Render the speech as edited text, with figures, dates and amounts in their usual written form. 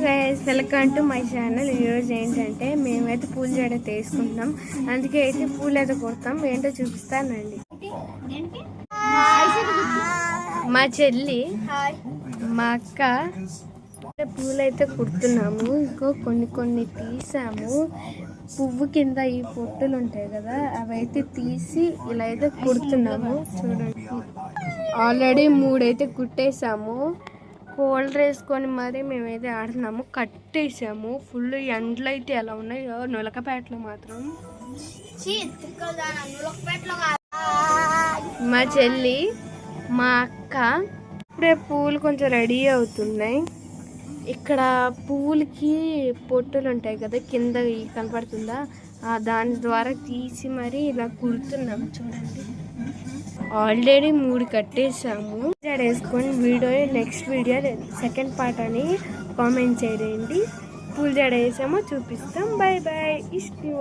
Guys, welcome to my channel. ఈరోజు ఏంటంటే మేమైతే పూల జడ తీసుకుంటాం. అందుకే అయితే పూలు అయితే కొడతాం. ఏంటో చూపిస్తానండి. మా చెల్లి, మా అక్క పూలు అయితే కుడుతున్నాము. ఇంకో కొన్ని తీసాము. పువ్వు కింద ఈ పొట్టులు ఉంటాయి కదా, అవైతే తీసి ఇలా అయితే కుడుతున్నాము. చూడండి, ఆల్రెడీ 3 అయితే కుట్టేసాము. కోల్డ్ వేసుకొని మరి మేమైతే ఆడుతున్నాము. కట్టేసాము. ఫుల్ ఎండలు అయితే ఎలా ఉన్నాయో నులకపేటలో మాత్రం. మా చెల్లి, మా అక్క ఇప్పుడే పూలు కొంచెం రెడీ అవుతున్నాయి. ఇక్కడ పువ్వులకి పొట్టులు ఉంటాయి కదా, కింద కనపడుతుందా, దాని ద్వారా తీసి మరి ఇలా కుడుతున్నాం. చూడండి, ఆల్రెడీ 3 కట్టేసాము. వేసుకొని video next video second part అని కామెంట్ చేయండి. పూల జడ వేసామో చూపిస్తాం. Bye bye. ఇష్టం.